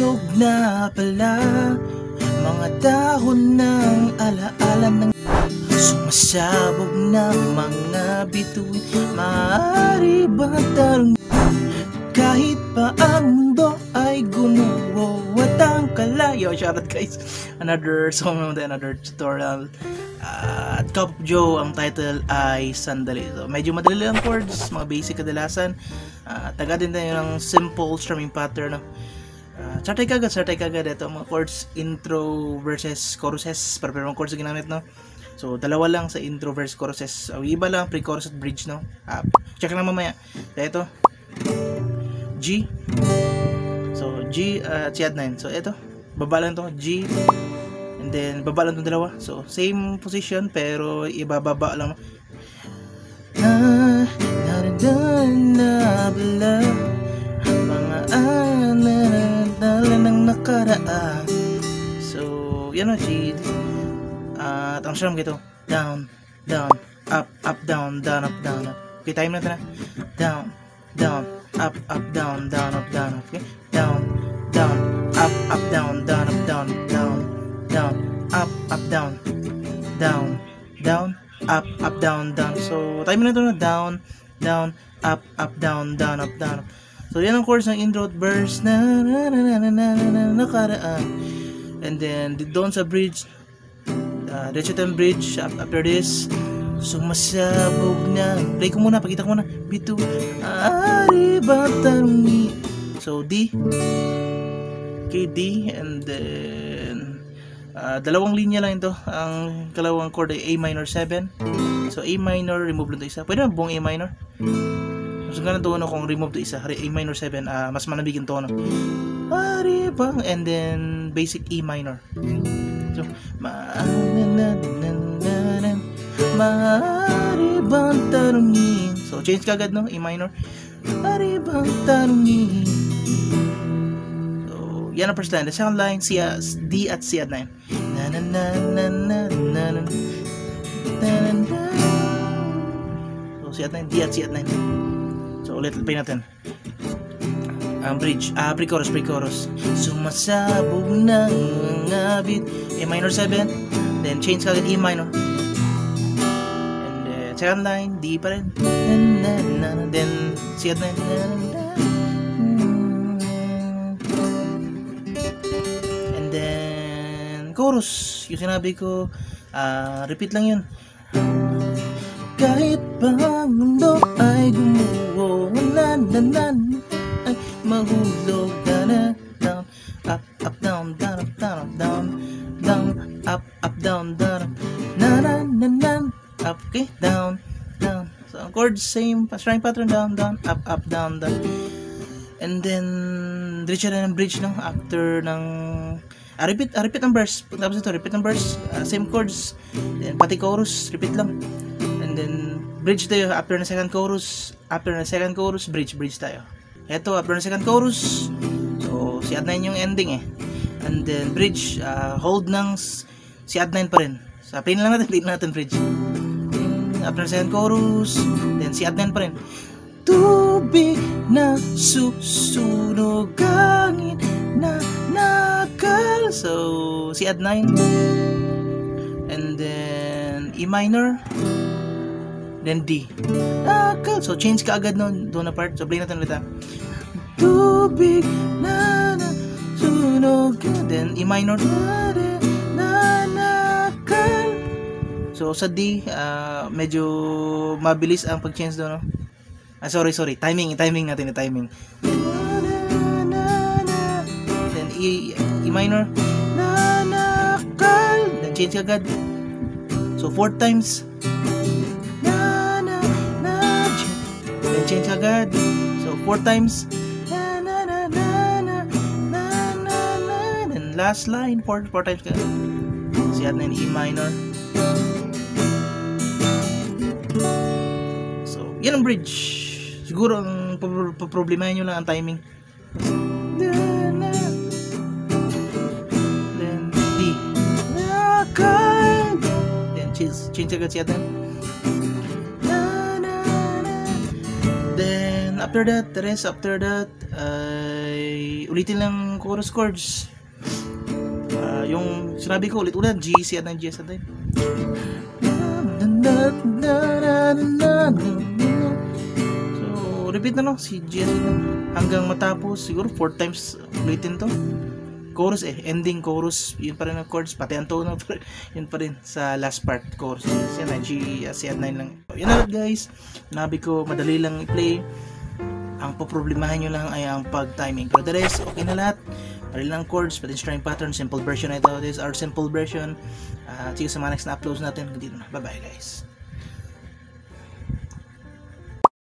Nahulog na pala mga dahon ng alaala ng sumasabog na mga bituin. Maaari ba tarong kahit pa ang mundo ay gumuho at ang kalayo? Shoutout guys, another song, another tutorial. At Cup of Joe, ang title ay Sandali. So, medyo madali lang chords, mga basic kadalasan. Taga din tayo ng simple strumming pattern. Sartay kagad ito mga chords, intro versus choruses, para chords na ginamit, no? So dalawa lang sa intro versus choruses. Iba lang pre-chorus at bridge, no? Check lang mamaya. Kaya ito G, so G at C9. So ito baba lang to, G, and then baba lang itong dalawa. So same position pero ibababa lang. Mga alala ng nakaraan. So yan o, G. At ang strum gito, down, down, up, up, down, down, up, down, up. Okay, time natin na. Down, down, up, up, down, down, up, down, up. Okay, down, down, up, up, down, down, up, down, down, down, up, down, down, down, up, down, down. So time na ito na, down, down, up, down, down, up, down, up. So yan ang chords ng intro at verse na nakaraan. And then doon sa bridge, digital bridge after this, sumasabog na. Play ko muna, pakita ko muna. B2, ari ba tanungi. So D, okay, D, and then dalawang linya lang ito. Ang kalawang chord ay A minor 7. So A minor, remove lang ito isa. Pwede na buong A minor. Mas ganang tono kung remove ito isa. A minor 7, mas manabig yung tono. Ari ba, and then basic E minor. So maaari bang tarungin. So change kagad, no? E minor. Maaari bang tarungin. So yan ang first line. The second line, D at C at 9. Na na na na na na na na na. So C at 9, D at C at 9. So ulit play natin. Bridge, pre-chorus. Sumasabog ng mga beat. A minor 7, then change kagad E minor. And then second line, D pa rin. Then C at 9. And then chorus, yung sinabi ko, repeat lang yun. Kahit pa ang mundo ay gumuho, ay mahulog na down, up, down, down, up, down, down, down, up, down, down, na na na na, up, okay, down, down. So ang chords same, strumming pattern, down, down, up, down, down. And then diretso na ng bridge, no? After ng repeat ang verse. Tapos ito, repeat ang verse, same chords, then pati chorus, repeat lang. And then bridge tayo after na second chorus. After na second chorus, bridge tayo. Ito, after na second chorus, so si at 9 yung ending eh. And then bridge, hold ng si at 9 pa rin. So play na natin bridge. After na second chorus, then si at 9 pa rin. Tubig na susunog, hangin na nakal. So si at 9. And then E minor, then D. So change ka agad doon na part. So play natin ulit. Tubig na sunog, then E minor, na nakal. So sa D, medyo mabilis ang pag-change doon, no? Sorry, timing natin, timing. Then E minor, na nakal, then change ka agad. So 4 times. Then change agad. So 4 times. Then last line, 4 times ka. Si at 9 E minor. So yan ang bridge. Siguro ang problemahin nyo lang ang timing. Then D. Then change agad si at 9. Then after that, ay ulitin lang chorus chords. Yung sinabi ko ulit-ulit, G, C at G at time. So, repeat na lang si G hanggang matapos. Siguro 4 times ulitin to. Chorus ending chorus, yun pa rin ang chords, pati ang tono, yun pa rin sa last part, chorus. Yan na, G, C at 9 lang. Yun na lang guys, sinabi ko, madali lang i-play. Ang poproblemahin nyo lang ay ang pag-timing. Pero the rest, okay na lahat. Madali lang chords, pati string pattern, simple version na ito. This is our simple version. See you sa mga next na uploads natin. Dito na. Bye-bye guys.